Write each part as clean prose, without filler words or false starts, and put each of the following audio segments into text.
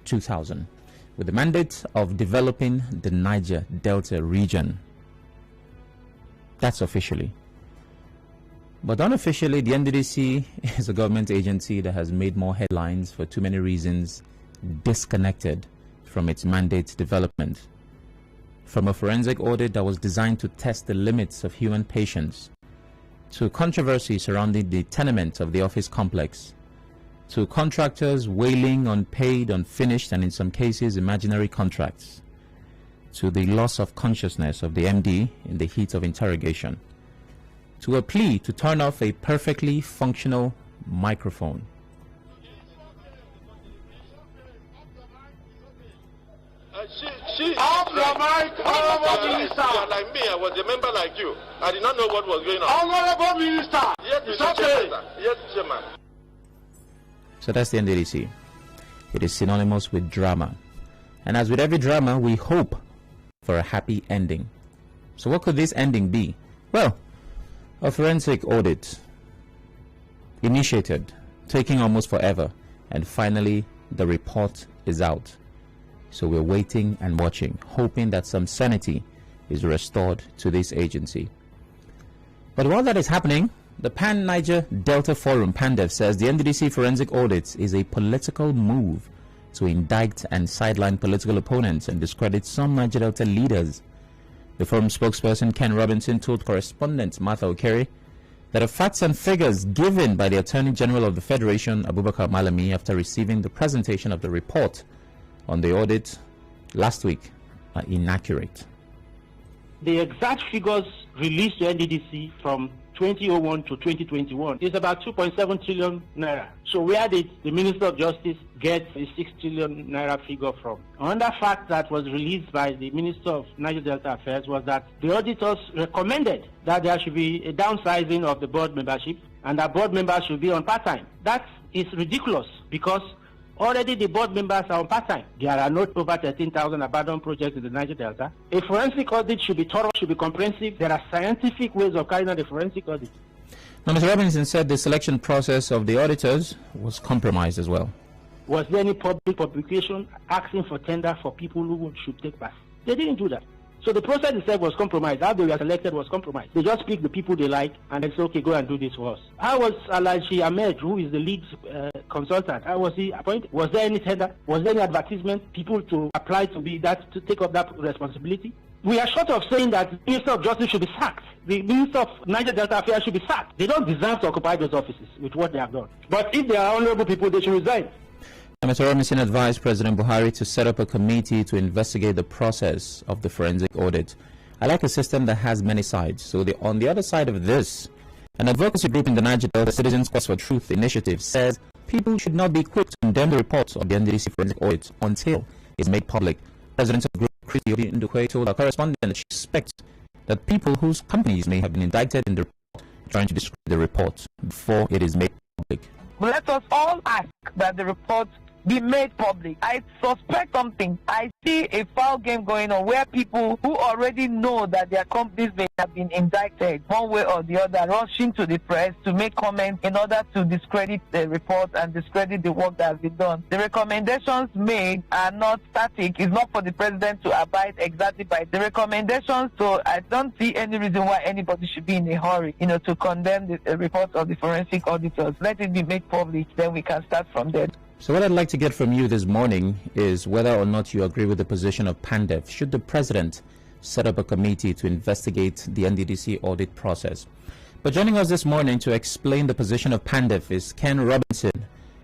2000 with the mandate of developing the Niger Delta region. That's officially. But unofficially, the NDDC is a government agency that has made more headlines for too many reasons, disconnected from its mandate development. From a forensic audit that was designed to test the limits of human patience, to controversy surrounding the tenement of the office complex, to contractors wailing on paid, unfinished, and in some cases imaginary contracts, to the loss of consciousness of the MD in the heat of interrogation, to a plea to turn off a perfectly functional microphone. Off your mic, Honorable Minister. Like me, I was a member like you. I did not know what was going on. Honorable Minister. Yes, it's okay. Yes, Chairman. So that's the NDDC. It is synonymous with drama. And as with every drama, we hope for a happy ending. So what could this ending be? Well, a forensic audit initiated, taking almost forever, and finally the report is out. So we're waiting and watching, hoping that some sanity is restored to this agency. But while that is happening, the Niger Delta Forum, PANDEF, says the NDDC forensic audit is a political move to indict and sideline political opponents and discredit some Niger Delta leaders. The forum spokesperson Ken Robinson told Correspondent Martha Okere that the facts and figures given by the Attorney General of the Federation, Abubakar Malami, after receiving the presentation of the report on the audit last week are inaccurate. The exact figures released to NDDC from 2001 to 2021 is about 2.7 trillion naira. So where did the Minister of Justice get the 6 trillion naira figure from? Another fact that was released by the Minister of Niger Delta Affairs was that the auditors recommended that there should be a downsizing of the board membership and that board members should be on part-time. That is ridiculous because already the board members are on part-time. There are not over 13,000 abandoned projects in the Niger Delta. A forensic audit should be thorough, should be comprehensive. There are scientific ways of carrying out a forensic audit. Now, Mr. Robinson said the selection process of the auditors was compromised as well. Was there any publication asking for tender for people who should take part? They didn't do that. So the process itself was compromised. How they were selected was compromised. They just picked the people they like and they said, okay, go and do this for us. How was Alaji Ahmed, who is the lead consultant, how was he appointed? Was there any tender? Was there any advertisement? People to apply to be that, to take up that responsibility? We are short of saying that the Minister of Justice should be sacked. The Minister of Niger Delta Affairs should be sacked. They don't deserve to occupy those offices with what they have done. But if they are honorable people, they should resign. Mr. Robinson advised President Buhari to set up a committee to investigate the process of the forensic audit. I like a system that has many sides. So on the other side of this, an advocacy group in the Niger Delta Citizens Quest for Truth initiative says people should not be quick to condemn the reports of the NDDC forensic audit until it's made public. President of the group, Christy Ndukwe, told our correspondent that she expects that people whose companies may have been indicted in the report are trying to discredit the report before it is made public. Let us all ask that the report be made public. I suspect something. I see a foul game going on where people who already know that their companies may have been indicted one way or the other rushing to the press to make comments in order to discredit the report and discredit the work that has been done. The recommendations made are not static. It's not for the president to abide exactly by the recommendations. So I don't see any reason why anybody should be in a hurry, to condemn the report of the forensic auditors. Let it be made public, then we can start from there. So what I'd like to get from you this morning is whether or not you agree with the position of PANDEF. Should the president set up a committee to investigate the NDDC audit process? But joining us this morning to explain the position of PANDEF is Ken Robinson,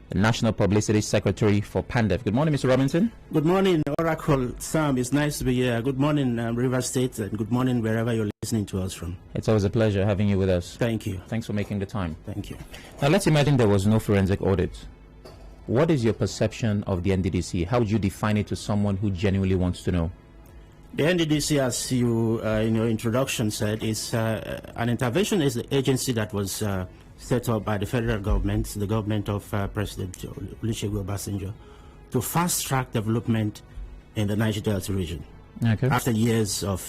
the National Publicity Secretary for PANDEF. Good morning, Mr. Robinson. Good morning, Oracle Sam. It's nice to be here. Good morning, River State, and good morning wherever you're listening to us from. It's always a pleasure having you with us. Thank you. Thanks for making the time. Thank you. Now, let's imagine there was no forensic audit. What is your perception of the NDDC? How would you define it to someone who genuinely wants to know? The NDDC, as you in your introduction said, is an intervention is the agency that was set up by the federal government, the government of President Olusegun Obasanjo, to fast-track development in the Niger Delta region. Okay. After years of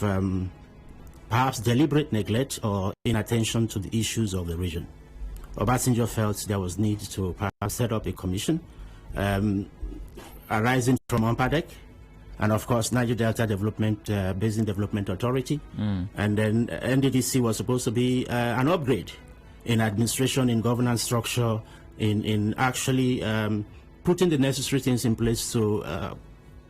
perhaps deliberate neglect or inattention to the issues of the region, Obasanjo felt there was need to perhaps set up a commission arising from UNPADEC, and of course Niger Delta Basin Development Authority, and then NDDC was supposed to be an upgrade in administration, in governance structure, in actually putting the necessary things in place to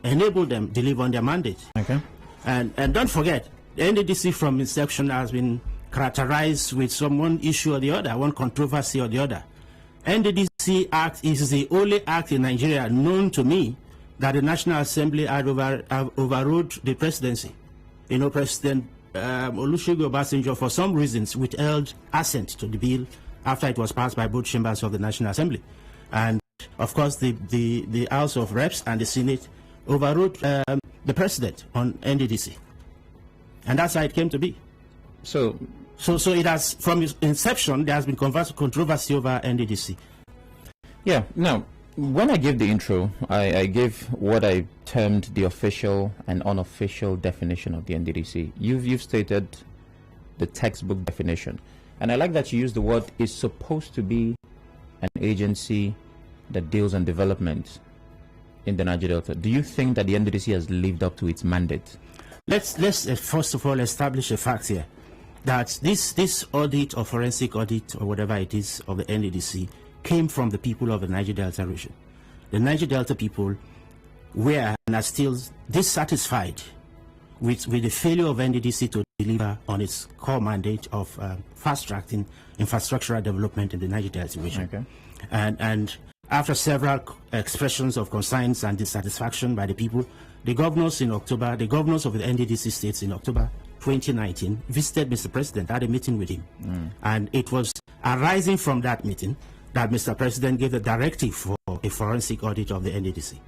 enable them deliver on their mandate. Okay. And don't forget, the NDDC from inception has been characterized with one issue or the other, one controversy or the other. NDDC Act is the only act in Nigeria known to me that the National Assembly had overrode the presidency. You know, President Olusegun Obasanjo, for some reasons, withheld assent to the bill after it was passed by both chambers of the National Assembly. And, of course, the House of Reps and the Senate overrode the president on NDDC. And that's how it came to be. So it has, from its inception, there has been controversy over NDDC. Yeah. Now, when I gave the intro, I gave what I termed the official and unofficial definition of the NDDC. You've stated the textbook definition. And I like that you use the word "is supposed to be" an agency that deals on development in the Niger Delta. Do you think that the NDDC has lived up to its mandate? Let's first of all establish a fact here, that this audit or forensic audit or whatever it is of the NDDC came from the people of the Niger Delta region. The Niger Delta people were and are still dissatisfied with the failure of NDDC to deliver on its core mandate of fast-tracking infrastructural development in the Niger Delta region. Okay. And after several expressions of concerns and dissatisfaction by the people, the governors of the NDDC states in October 2019 visited Mr. President, had a meeting with him. And it was arising from that meeting that Mr. President gave the directive for a forensic audit of the NDDC.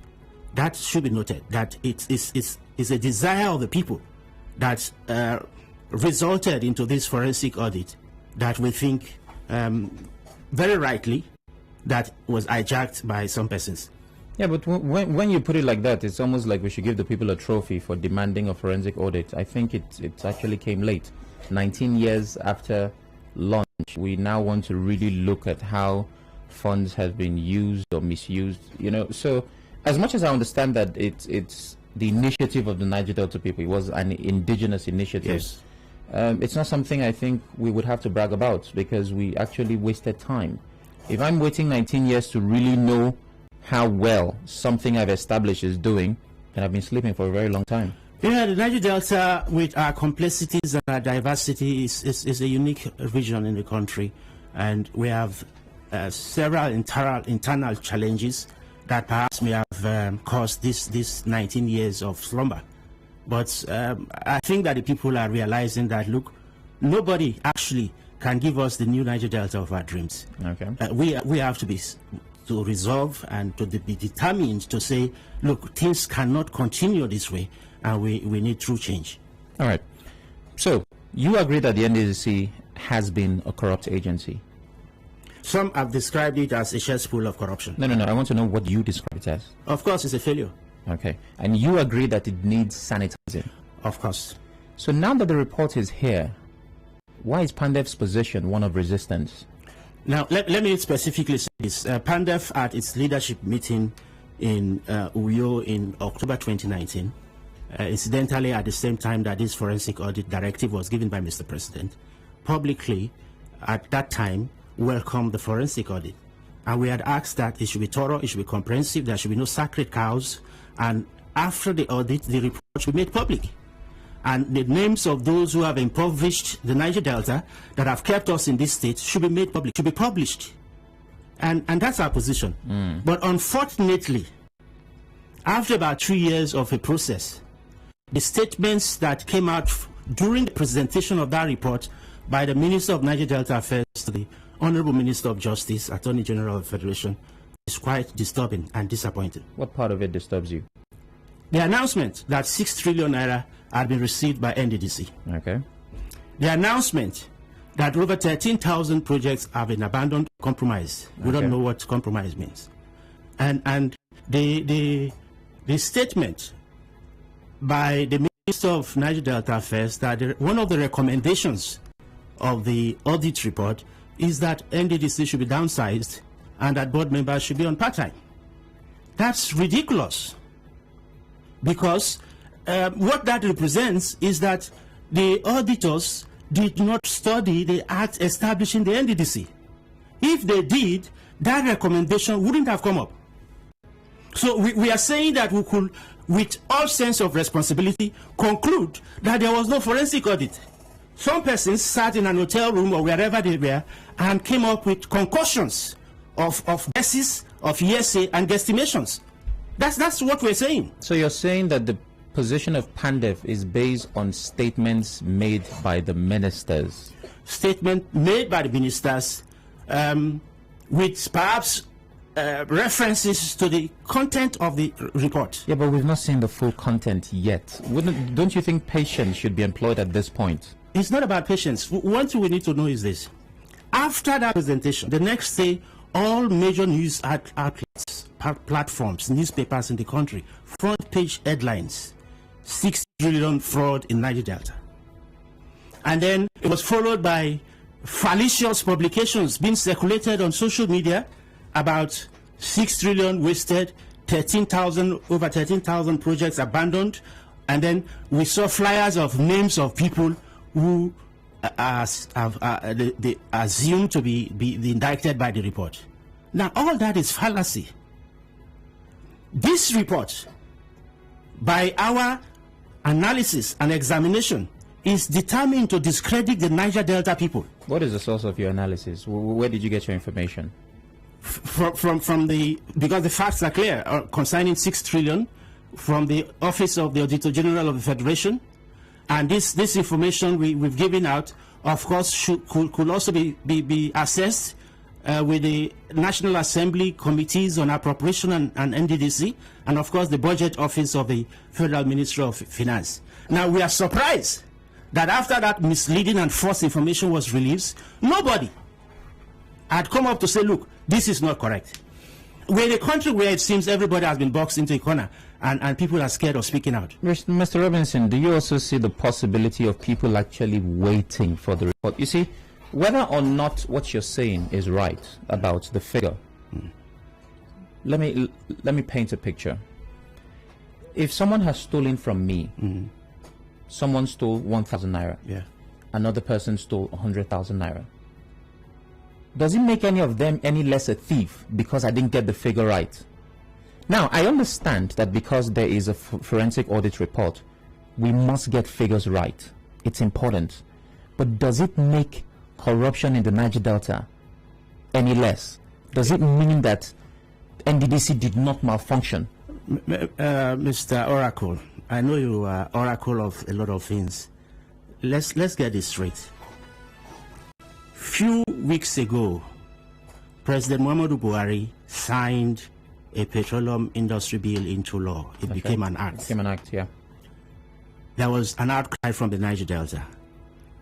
That should be noted, that it is a desire of the people that resulted into this forensic audit that we think very rightly that was hijacked by some persons. Yeah, but when you put it like that, it's almost like we should give the people a trophy for demanding a forensic audit. I think it actually came late. 19 years after launch, we now want to really look at how funds have been used or misused. You know, so as much as I understand that it's the initiative of the Niger Delta people, it was an indigenous initiative. Yes. It's not something I think we would have to brag about, because we actually wasted time. If I'm waiting 19 years to really know how well something I've established is doing, then I've been sleeping for a very long time. Yeah, the Niger Delta, with our complexities and our diversity, is a unique region in the country, and we have several internal challenges that perhaps may have caused this 19 years of slumber. But I think that the people are realizing that, look, nobody actually can give us the new Niger Delta of our dreams. Okay. We have to resolve and to be determined to say, look, things cannot continue this way, and we need true change. All right. So you agree that the NDDC has been a corrupt agency? Some have described it as a cesspool of corruption. No. I want to know what you describe it as. Of course, it's a failure. Okay. And you agree that it needs sanitizing? Of course. So now that the report is here, why is PANDEF's position one of resistance? Now, let me specifically say this. PANDEF, at its leadership meeting in Uyo in October 2019, incidentally at the same time that this forensic audit directive was given by Mr. President, publicly at that time welcomed the forensic audit. And we had asked that it should be thorough, it should be comprehensive, there should be no sacred cows, and after the audit, the report should be made public. And the names of those who have impoverished the Niger Delta, that have kept us in this state, should be made public, should be published. And that's our position. But unfortunately, after about 3 years of a process, the statements that came out during the presentation of that report by the Minister of Niger Delta Affairs to the Honorable Minister of Justice, Attorney General of the Federation, is quite disturbing and disappointing. What part of it disturbs you? The announcement that 6 trillion naira had been received by NDDC. Okay. The announcement that over 13,000 projects have been abandoned, compromised. We don't know what compromise means. And the statement by the Minister of Niger Delta Affairs that one of the recommendations of the audit report is that NDDC should be downsized and that board members should be on part-time. That's ridiculous. Because what that represents is that the auditors did not study the act establishing the NDDC. If they did, that recommendation wouldn't have come up. So we are saying that we could, with all sense of responsibility, conclude that there was no forensic audit. Some persons sat in an hotel room or wherever they were and came up with concoctions of guesses, of hearsay and guesstimations. That's what we're saying. So you're saying that the position of PANDEF is based on statements made by the ministers? Statement made by the ministers with perhaps references to the content of the report. Yeah, but we've not seen the full content yet. Don't you think patience should be employed at this point? It's not about patience. One thing we need to know is this. After that presentation, the next day, all major news outlets, platforms, newspapers in the country, front page headlines, 6 trillion fraud in Niger Delta. And then it was followed by fallacious publications being circulated on social media about 6 trillion wasted, over 13,000 projects abandoned. And then we saw flyers of names of people who they assumed to be indicted by the report. Now, all that is fallacy. This report, by our analysis and examination, is determined to discredit the Niger Delta people. What is the source of your analysis? Where did you get your information? From because the facts are clear concerning 6 trillion from the Office of the Auditor General of the Federation. And this information we've given out, of course, could also be assessed with the National Assembly Committees on Appropriation and NDDC, and of course the Budget Office of the Federal Ministry of Finance. Now, we are surprised that after that misleading and false information was released, nobody had come up to say, look, this is not correct. We're in a country where it seems everybody has been boxed into a corner and people are scared of speaking out. Mr. Robinson, do you also see the possibility of people actually waiting for the report? You see, whether or not what you're saying is right about the figure, let me paint a picture. If someone has stolen from me, someone stole 1,000 naira, another person stole 100,000 naira, does it make any of them any less a thief because I didn't get the figure right? Now, I understand that because there is a forensic audit report, we must get figures right. It's important. But does it make corruption in the Niger Delta any less? Does it mean that NDDC did not malfunction? Mr. Oracle, I know you are oracle of a lot of things. Let's get this straight. Few weeks ago, President Muhammadu Buhari signed a petroleum industry bill into law. It became an act. Became an act, yeah. There was an outcry from the Niger Delta.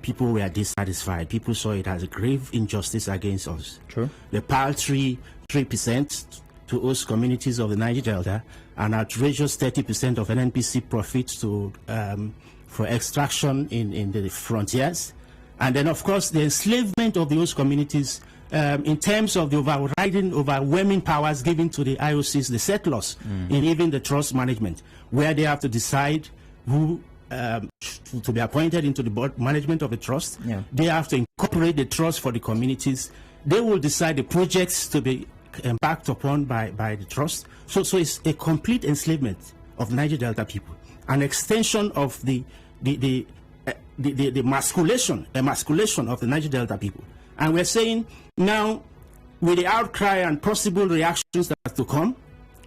People were dissatisfied. People saw it as a grave injustice against us. True. The paltry 3% to host communities of the Niger Delta, an outrageous 30% of NNPC profits to for extraction in the frontiers, and then of course the enslavement of the host communities in terms of the overwhelming powers given to the IOCs, the settlers, in even the trust management, where they have to decide who to be appointed into the board management of the trust. They have to incorporate the trust for the communities. They will decide the projects to be embarked upon by the trust. So it's a complete enslavement of Niger Delta people, an extension of the emasculation of the Niger Delta people. And we're saying now, with the outcry and possible reactions that have to come,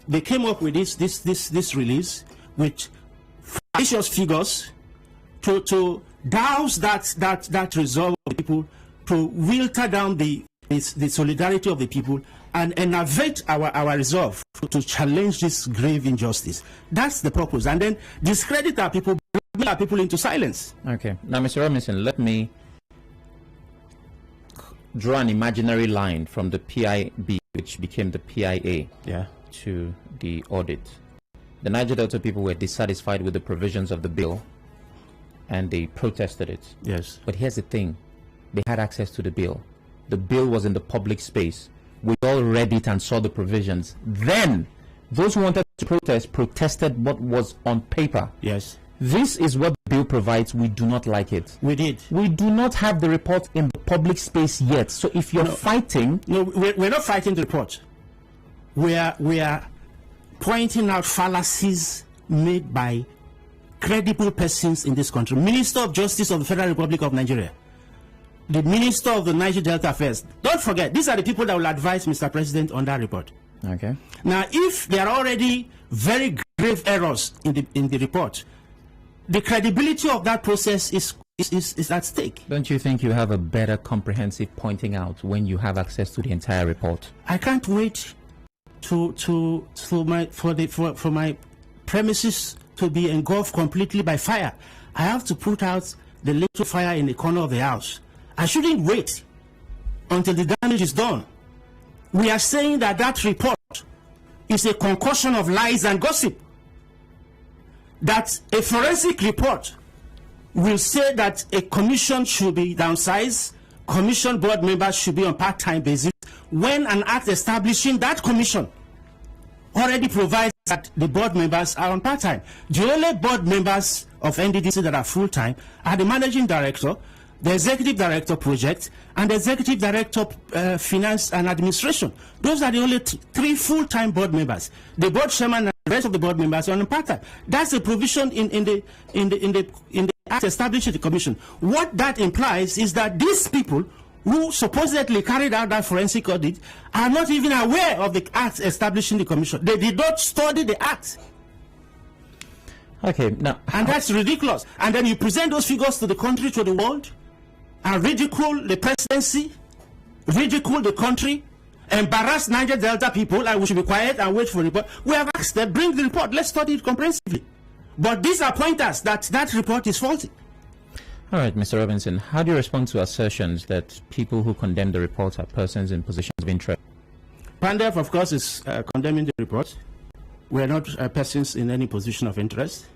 they came up with this release with fallacious figures to douse that resolve of the people, to wilter down the solidarity of the people, and enervate our resolve to challenge this grave injustice. That's the purpose. And then discredit our people, blackmail our people into silence. Okay. Now, Mr. Robinson, let me draw an imaginary line from the PIB, which became the PIA, to the audit. The Niger Delta people were dissatisfied with the provisions of the bill, and they protested it. Yes. But here's the thing. They had access to the bill. The bill was in the public space. We all read it and saw the provisions. Then Those who wanted to protest protested what was on paper. Yes. This is what the bill provides. We do not like it. We did. We do not have the report in the public space yet. So if you're fighting... No, we're not fighting the report. We are pointing out fallacies made by credible persons in this country. Minister of Justice of the Federal Republic of Nigeria, the Minister of the Niger Delta Affairs. Don't forget, these are the people that will advise Mr. President on that report. Okay. Now, if there are already very grave errors in the report, the credibility of that process is at stake. Don't you think you have a better comprehensive pointing out when you have access to the entire report? I can't wait for my premises to be engulfed completely by fire. I have to put out the little fire in the corner of the house. I shouldn't wait until the damage is done. We are saying that that report is a concoction of lies and gossip. That a forensic report will say that a commission should be downsized, commission board members should be on part-time basis, when an act establishing that commission already provides that the board members are on part-time. The only board members of NDDC that are full-time are the managing director, the executive director project, and the executive director finance and administration. Those are the only three full-time board members. The board chairman and the rest of the board members are on part-time. That's the provision in the act establishing the commission. What that implies is that these people who supposedly carried out that forensic audit are not even aware of the act establishing the commission. They did not study the act. Okay, now... And that's ridiculous. And then you present those figures to the country, to the world, and ridicule the presidency, ridicule the country, embarrass Niger Delta people, and we should be quiet and wait for the report. We have asked them, bring the report, let's study it comprehensively. But these are pointers that that report is faulty. All right, Mr. Robinson, how do you respond to assertions that people who condemn the report are persons in positions of interest? PANDEF, of course, is condemning the report. We are not persons in any position of interest.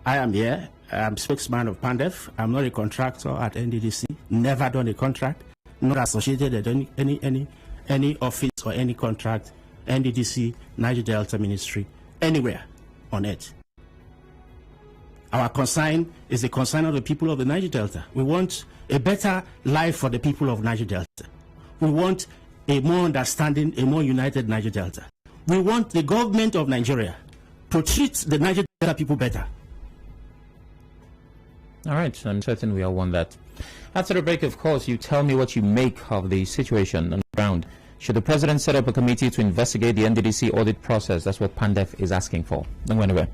I am here. I'm spokesman of PANDEF. I'm not a contractor at NDDC. Never done a contract. Not associated at any office or any contract. NDDC, Niger Delta Ministry, anywhere on earth. Our concern is the concern of the people of the Niger Delta. We want a better life for the people of Niger Delta. We want a more understanding, a more united Niger Delta. We want the government of Nigeria to treat the Niger Delta people better. All right, I'm certain we all want that. After the break, of course, you tell me what you make of the situation on the ground. Should the president set up a committee to investigate the NDDC audit process? That's what PANDEF is asking for. Don't go anywhere.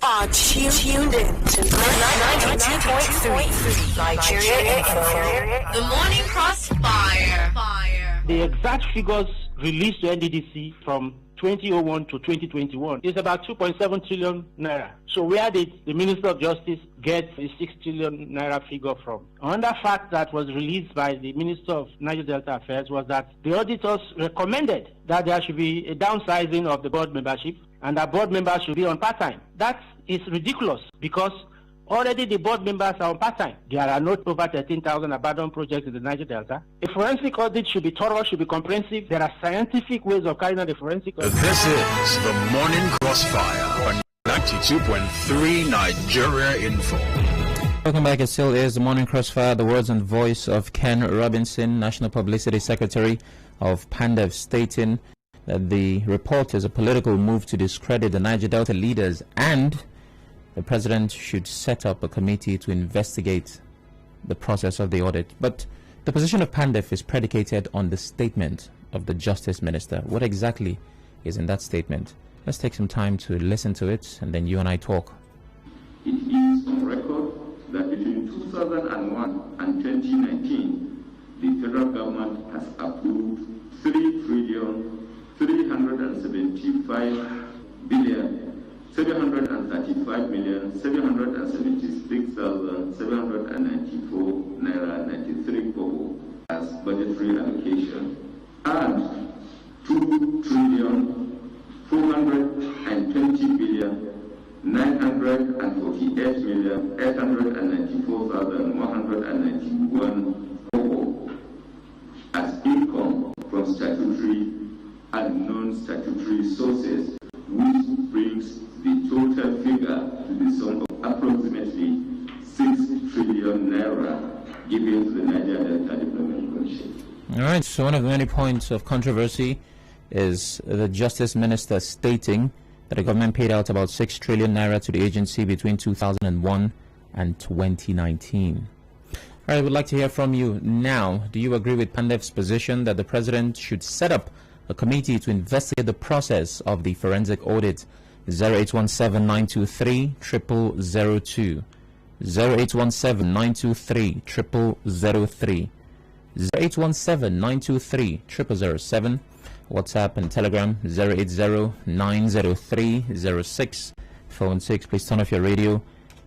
are tuned in to 92.3 Nigeria Info. The Morning Crossfire. The exact figures released to NDDC from 2001 to 2021 is about 2.7 trillion naira. So where did the Minister of Justice get the 6 trillion naira figure from? Another fact that was released by the Minister of Niger Delta Affairs was that the auditors recommended that there should be a downsizing of the board membership and that board members should be on part-time. That is ridiculous because already the board members are on part-time. There are not over 13,000 abandoned projects in the Niger Delta. A forensic audit should be thorough, should be comprehensive. There are scientific ways of carrying out the forensic audit. This is the Morning Crossfire on 92.3 Nigeria Info. Welcome back. It still is the Morning Crossfire, the words and voice of Ken Robinson, National Publicity Secretary of PANDEF, stating that the report is a political move to discredit the Niger Delta leaders and the president should set up a committee to investigate the process of the audit. But the position of PANDEF is predicated on the statement of the Justice Minister. What exactly is in that statement? Let's take some time to listen to it, and then you and I talk. It is on record that between 2001 and 2019, the federal government has approved 3,375,776,794 naira 93 kobo as budgetary allocation and 2,420,948,894,191 kobo as income from statutory and non-statutory sources, which brings the total figure to the sum of approximately 6 trillion naira given to the Niger Delta Development Commission. All right, so one of the many points of controversy is the Justice Minister stating that the government paid out about 6 trillion naira to the agency between 2001 and 2019. All right, I would like to hear from you now. Do you agree with PANDEF's position that the president should set up a committee to investigate the process of the forensic audit? 0817-923-0002, 0817-923-0003, 0817-923-0007, WhatsApp and Telegram 080-903-06, phone 6. Please turn off your radio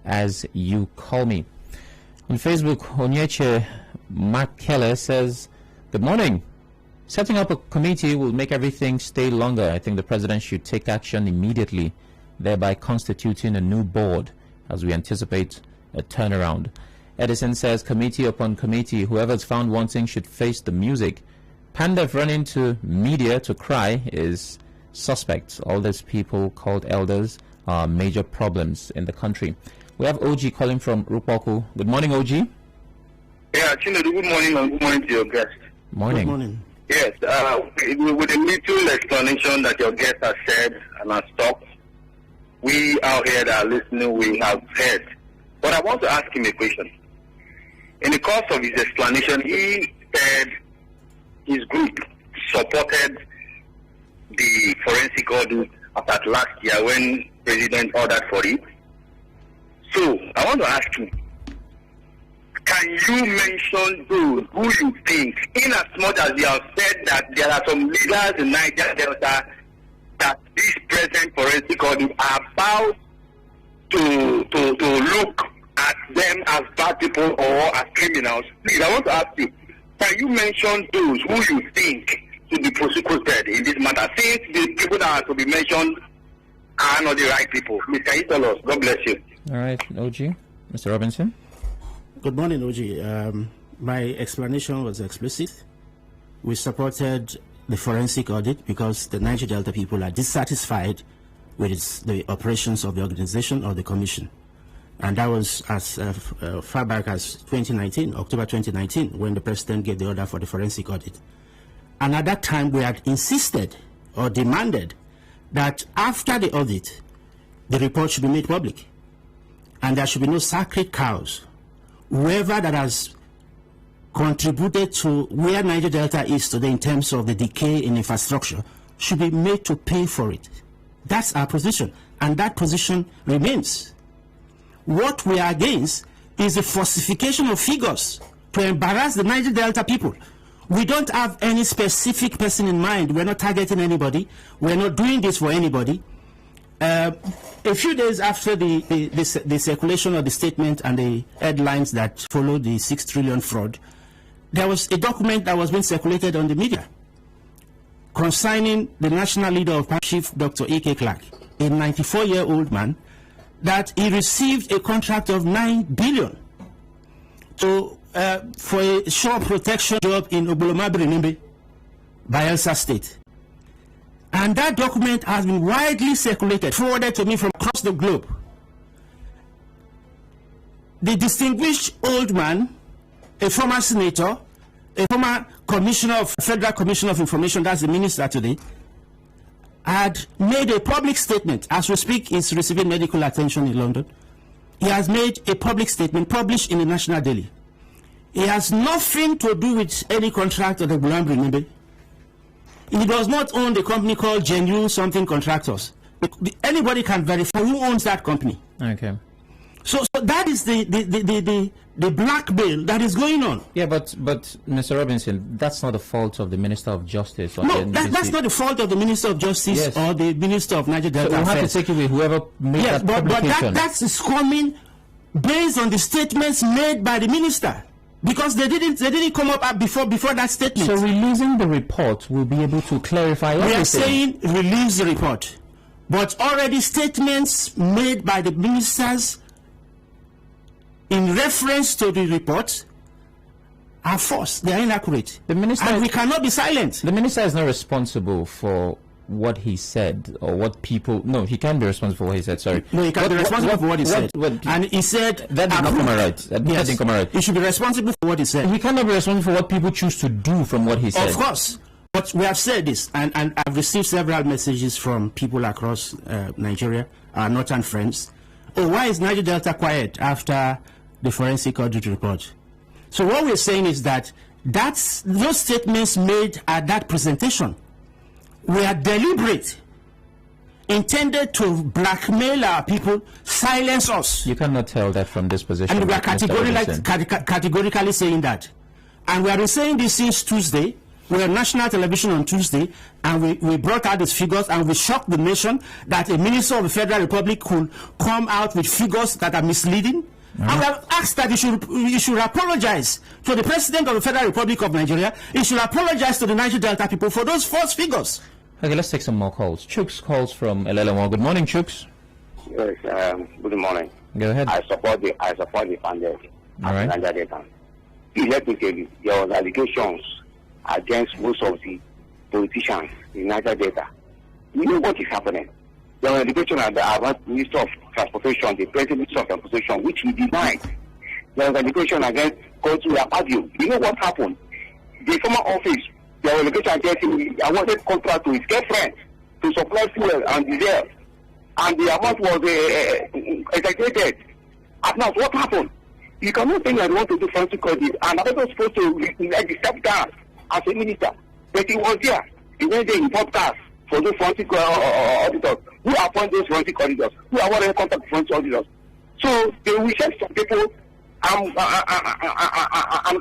as you call me. On Facebook, Onyeche Makele says, good morning. Setting up a committee will make everything stay longer. I think the president should take action immediately, thereby constituting a new board as we anticipate a turnaround. Edison says, committee upon committee, whoever is found wanting should face the music. PANDEF running to media to cry is suspect. All these people called elders are major problems in the country. We have OG calling from Rupoku. Good morning, OG. Yeah, Chinedu, good morning and good morning to your guest. Morning. Good morning. Yes, with the little explanation that your guest has said and has talked, we out here that are listening, we have heard. But I want to ask him a question. In the course of his explanation, he said his group supported the forensic audit at last year when President ordered for it. So, I want to ask you, can you mention those who you think, in as much as you have said that there are some leaders in Niger Delta that this present forensic audit are about to look at them as bad people or as criminals? Please, I want to ask you, can you mention those who you think should be prosecuted in this matter, since the people that are to be mentioned are not the right people? Please, can you tell us? God bless you. All right, OG. Mr. Robinson. Good morning, OG. My explanation was explicit. We supported the forensic audit because the Niger Delta people are dissatisfied with the operations of the organization or the commission. And that was as far back as 2019, October 2019, when the president gave the order for the forensic audit. And at that time, we had insisted or demanded that after the audit, the report should be made public. And there should be no sacred cows. Whoever that has contributed to where Niger Delta is today in terms of the decay in infrastructure should be made to pay for it. That's our position. and that position remains. What we are against is the falsification of figures to embarrass the Niger Delta people. We don't have any specific person in mind. We're not targeting anybody. We're not doing this for anybody. A few days after the circulation of the statement and the headlines that followed the 6 trillion fraud, there was a document that was being circulated on the media concerning the national leader of Chief Dr. A.K. Clark, a 94-year-old man, that he received a contract of 9 billion for a shore protection job in Oboloma-Birinimbe, Bayelsa State. And that document has been widely circulated, forwarded to me from across the globe. The distinguished old man, a former senator, a former commissioner of Federal Commission of Information, that's the minister today, had made a public statement. As we speak, he's receiving medical attention in London. He has made a public statement published in the National Daily. It has nothing to do with any contract of the Oboloma-Birinimbe. He does not own the company called Genuine Something Contractors. Anybody can verify who owns that company. Okay. So that is the blackmail that is going on. Yeah, but Mr. Robinson, that's not the fault of the Minister of Justice. Or no, that's not the fault of the Minister of Justice, yes, or the Minister of Niger Delta. So we'll have to take it with whoever made that publication. But that's coming based on the statements made by the minister. Because they didn't come up before that statement. So releasing the report will be able to clarify everything. We are saying release the report. But already statements made by the ministers in reference to the report are false. They are inaccurate. The minister, and we cannot be silent. The minister is not responsible for what he said or what people... No, he can't be responsible for what he said, sorry. No, he can't be responsible for what he said. And he said... That did not come out right. That didn't come out right. He should be responsible for what he said. He cannot be responsible for what people choose to do from what he said. Of course. But we have said this, and I've received several messages from people across Nigeria, our northern friends. Oh, why is Niger Delta quiet after the forensic audit report? So what we're saying is that those statements made at that presentation were deliberate, intended to blackmail our people, silence us. You cannot tell that from this position. And we are categorically saying that. And we have been saying this since Tuesday. We were on national television on Tuesday, and we brought out these figures, and we shocked the nation that a minister of the Federal Republic could come out with figures that are misleading. And we have asked that he should apologize to the President of the Federal Republic of Nigeria. He should apologize to the Niger Delta people for those false figures. Okay, let's take some more calls. Chooks calls from LLM1. Good morning, Chooks. Yes, good morning. Go ahead. I support the PANDEF. All right. Niger Delta. Let me tell you, there was allegations against most of the politicians in Niger Delta. You know what is happening? There was allegation about Minister of Transportation, the President Minister of Transportation, which he denied. There was allegation against Kotu Apadio. You know what happened? The former office, there was allegation against him. I wanted contract to his girlfriend to supply fuel and diesel, and the amount was exaggerated. And now, what happened? You cannot think I want to do forensic audit, and I was supposed to step down as a minister, but he was there. He went there in podcast for those forensic auditors. Who appoint those forensic auditors? Who are to contact forensic auditors? So they will check some people and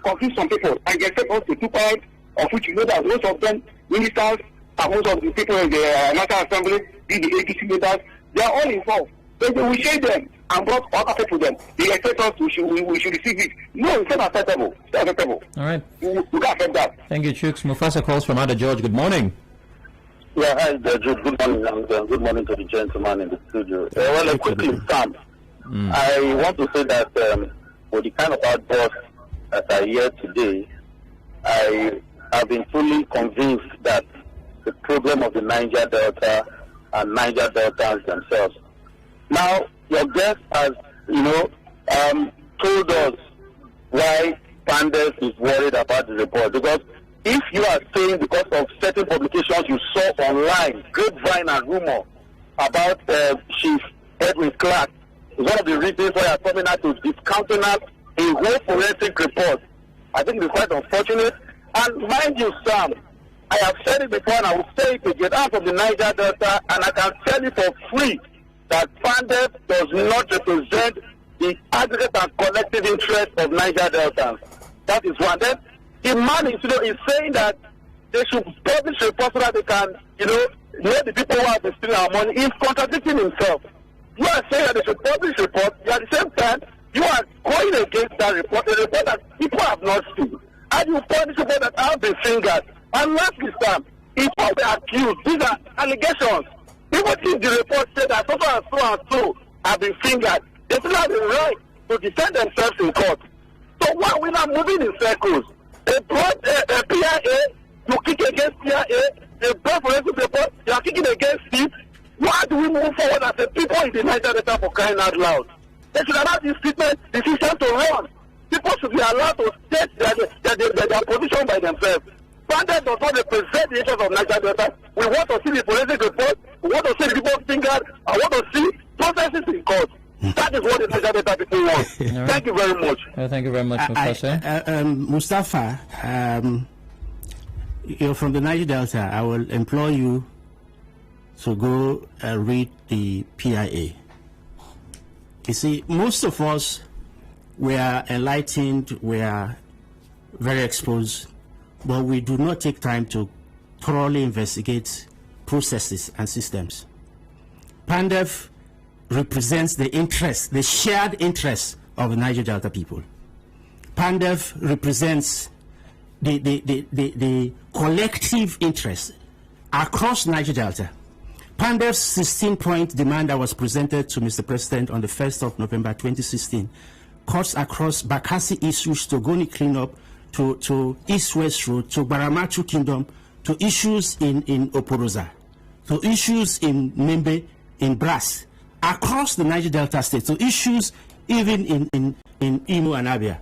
confuse some people, and they expect us to 2 points, of which you know that most of them ministers and most of the people in the National Assembly, the ADC leaders, they are all involved. But they will share them and brought other people them. They expect us we should receive it. No, it's not acceptable. It's not acceptable. All right. We can't accept that. Thank you, Chooks. Mufasa calls from Ada George. Good morning. Yeah, hi, Jude. Good morning, and good morning to the gentleman in the studio. Well, quickly, Sam, I want to say that with the kind of outbursts that I hear today, I have been fully convinced that the problem of the Niger Delta and Niger Deltans themselves. Now, your guest has, told us why PANDEF is worried about the report. Because if you are saying because of certain publications you saw online, grapevine and rumor about Chief Edwin Clark, is one of the reasons why you are coming out to discountenance a whole forensic report. I think it's quite unfortunate. And mind you, Sam, I have said it before and I will say it again. I'm from the Niger Delta, and I can tell you for free that PANDEF does not represent the aggregate and collective interest of Niger Delta. That is one. Then the man is saying that they should publish reports so that they can, know the people who have been stealing our money. He's contradicting himself. You are saying that they should publish reports, at the same time, you are going against that report, a report that people have not seen. And you publish reports that have been fingered. And lastly, Sam, if all the accused, these are allegations. Even if the report said that so and so have been fingered, they still have the right to defend themselves in court. So why are we not moving in circles? They brought a PIA, you kick against PIA, they brought forensic report, you are kicking against it. Why do we move forward as a people in the Niger Delta for crying out loud? They should allow this treatment, the system to run. People should be allowed to state their position by themselves. PANDEF does not represent the interests of Niger Delta. We want to see the forensic report, we want to see the people fingered, I want to see processes in court. That is what the Niger Delta people want. Right. Thank you very much. Thank you very much, Professor. Mustafa, you're from the Niger Delta. I will employ you to go read the PIA. You see, most of us, we are enlightened, we are very exposed, but we do not take time to thoroughly investigate processes and systems. PANDEF represents the interest, the shared interest of the Niger Delta people. PANDEF represents the collective interest across Niger Delta. PANDEF's 16-point demand that was presented to Mr. President on the 1st of November 2016 cuts across Bakassi issues to Goni cleanup, to East-West Road, to Baramatu Kingdom, to issues in Oporoza, to issues in Membe, in Brass, across the Niger Delta state, to issues even in Imo and Abia.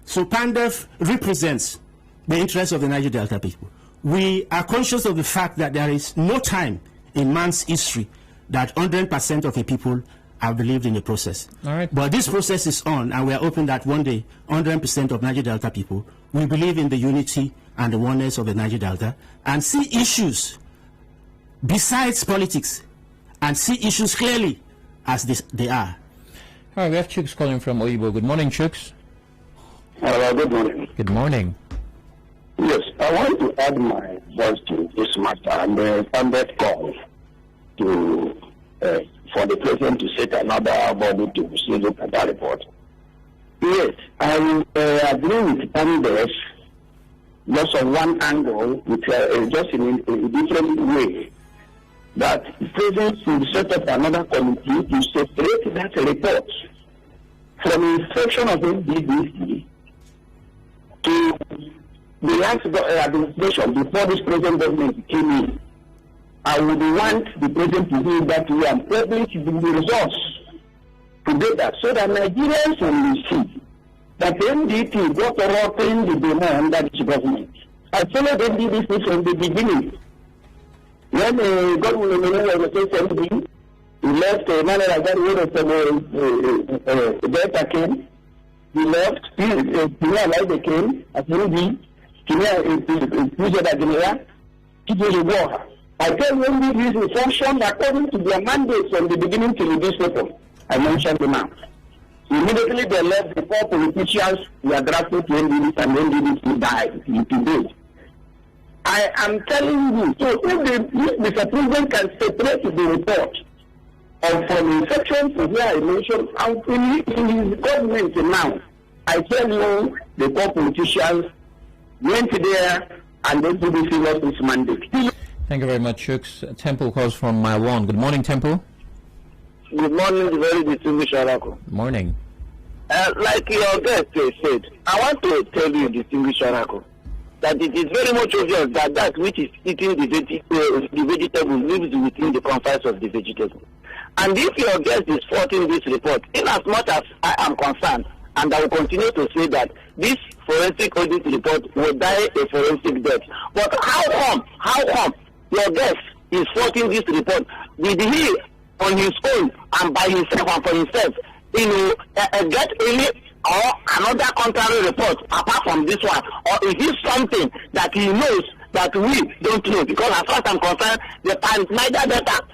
So PANDEF represents the interests of the Niger Delta people. We are conscious of the fact that there is no time in man's history that 100% of the people have believed in the process. All right. But this process is on, and we are hoping that one day 100% of Niger Delta people will believe in the unity and the oneness of the Niger Delta and see issues besides politics and see issues clearly as they are. All right, we have Chooks calling from Oyibo. Good morning, Chooks. Hello, good morning. Good morning. Yes, I want to add my voice to this matter and the PANDEF call to for the president to set another body to see look at that report. Yes, I agree with PANDEF just on one angle, which just in a different way, that the president should set up another committee to separate that report from instruction of NDDC to the last administration before this present government came in. I would want the president to do that way and publish the results together so that Nigerians will see that the NDT got rotten the demand under this government. I followed NDDC from the beginning. When government was SMD, he left a man like that with Delta came. He left, Kenya Light came, as MD, I tell you, NDDC will function according to their mandate from the beginning till this report. I mentioned the now. Immediately they left the four politicians who are drafted to NDDC and NDDC died today. I am telling you, so if Mr. President can separate the report from inception to where I mentioned, and in his government now, I tell you, the four politicians went there and then to be serious this mandate. Thank you very much, Chooks. Temple calls from Mile 1. Good morning, Temple. Good morning, very distinguished Arako. Good morning. Like your guest said, I want to tell you, distinguished Arako, that it is very much obvious that that which is eating the vegetable lives within the confines of the vegetable. And if your guest is faulting this report, in as much as I am concerned, and I will continue to say that this forensic audit report will die a forensic death. But how come your guest is faulting this report? Did he, on his own and by himself and for himself, get any or another contrary report apart from this one? Or is this something that he knows that we don't know? Because as far as I'm concerned, the Niger Delta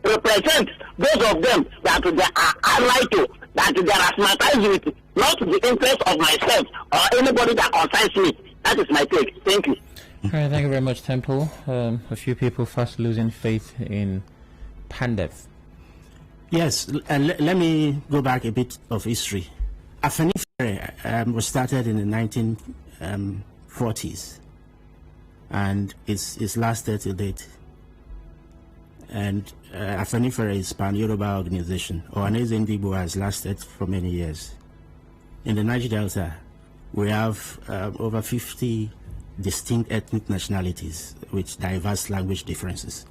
represent those of them that they are allied to, that they are asthmatized with, not the interest of myself or anybody that concerns me. That is my take. Thank you. All right, thank you very much, Temple. A few people fast losing faith in PANDEF. Yes, let me go back a bit of history. Afenifere was started in the 1940s, and it's lasted till date. And Afenifere is Pan-Yoruba organization, or Ohaneze Ndigbo has lasted for many years. In the Niger Delta, we have over 50 distinct ethnic nationalities with diverse language differences.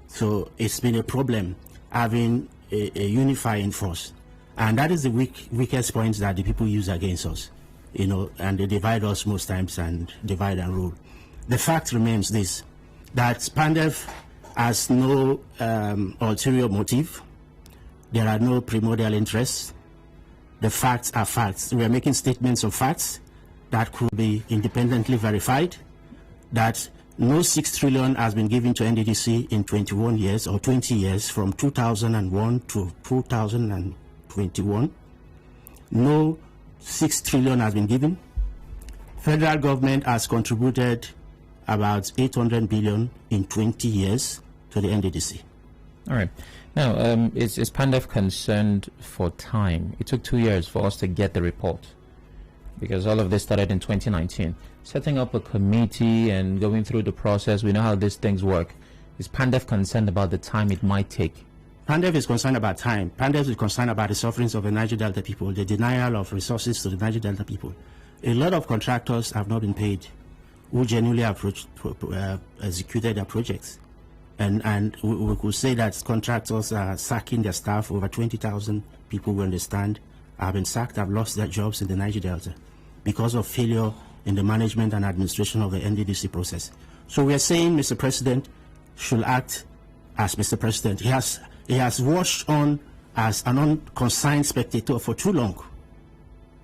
So it's been a problem having a unifying force. And that is the weakest point that the people use against us, you know, and they divide us most times and divide and rule. The fact remains this, that PANDEF has no ulterior motive. There are no primordial interests. The facts are facts. We are making statements of facts that could be independently verified, that no 6 trillion has been given to NDDC in 21 years or 20 years from 2001 to 2021. No 6 trillion has been given. Federal government has contributed about 800 billion in 20 years to the NDDC. All right. Now, is PANDEF concerned for time? It took 2 years for us to get the report, because all of this started in 2019. Setting up a committee and going through the process, we know how these things work. Is PANDEF concerned about the time it might take? PANDEF is concerned about time. PANDEF is concerned about the sufferings of the Niger Delta people, the denial of resources to the Niger Delta people. A lot of contractors have not been paid who genuinely executed their projects. And we could say that contractors are sacking their staff. Over 20,000 people, we understand, have been sacked, have lost their jobs in the Niger Delta because of failure in the management and administration of the NDDC process. So we are saying Mr. President should act as Mr. President. He has watched on as an unconcerned spectator for too long.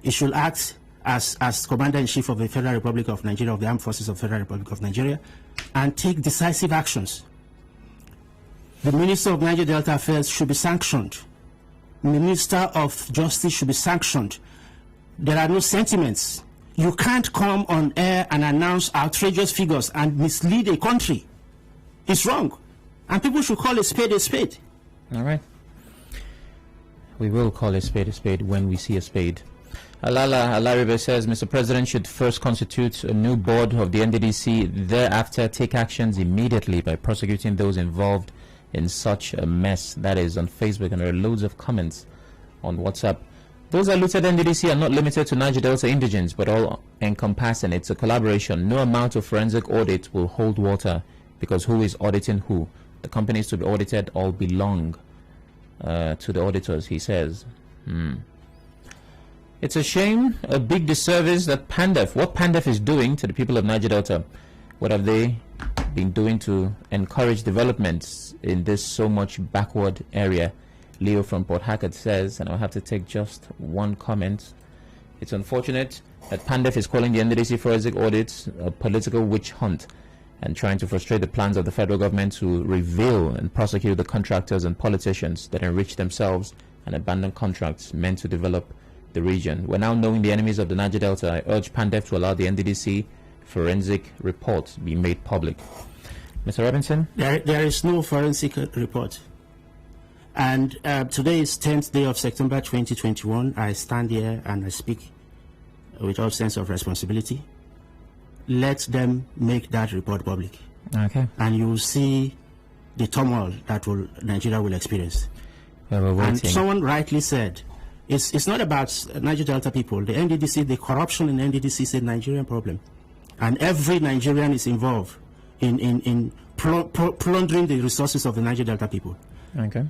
He should act as Commander-in-Chief of the Federal Republic of Nigeria, of the Armed Forces of the Federal Republic of Nigeria, and take decisive actions. The Minister of Niger Delta Affairs should be sanctioned. The Minister of Justice should be sanctioned. There are no sentiments. You can't come on air and announce outrageous figures and mislead a country. It's wrong. And people should call a spade a spade. All right. We will call a spade when we see a spade. Alaribe says Mr. President should first constitute a new board of the NDDC, thereafter take actions immediately by prosecuting those involved in such a mess. That is on Facebook, and there are loads of comments on WhatsApp. Those that looted NDDC are not limited to Niger Delta indigents, but all encompassing. It's a collaboration. No amount of forensic audit will hold water, because who is auditing who? The companies to be audited all belong to the auditors, he says. It's a shame, a big disservice that PANDEF, what PANDEF is doing to the people of Niger Delta, what have they been doing to encourage developments in this so much backward area? Leo from Port Harcourt says, and I'll have to take just one comment. It's unfortunate that PANDEF is calling the NDDC forensic audit a political witch hunt and trying to frustrate the plans of the federal government to reveal and prosecute the contractors and politicians that enrich themselves and abandon contracts meant to develop the region. We're now knowing the enemies of the Niger Delta. I urge PANDEF to allow the NDDC forensic report be made public. Mr. Robinson? There is no forensic report. And today is 10th day of September 2021. I stand here and I speak with all sense of responsibility. Let them make that report public. Okay. And you will see the turmoil that Nigeria will experience. And someone rightly said, it's not about Niger Delta people. The NDDC, the corruption in NDDC is a Nigerian problem. And every Nigerian is involved in plundering the resources of the Niger Delta people. Okay.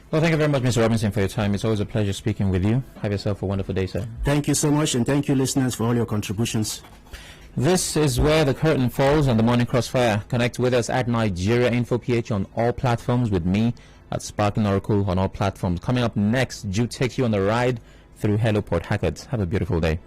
Well, thank you very much, Mr. Robinson, for your time. It's always a pleasure speaking with you. Have yourself a wonderful day, sir. Thank you so much, and thank you, listeners, for all your contributions. This is where the curtain falls on the Morning Crossfire. Connect with us at Nigeria Info PH on all platforms, with me at Sparking Oracle on all platforms. Coming up next, Jude takes you on the ride through Hello Port Harcourt. Have a beautiful day.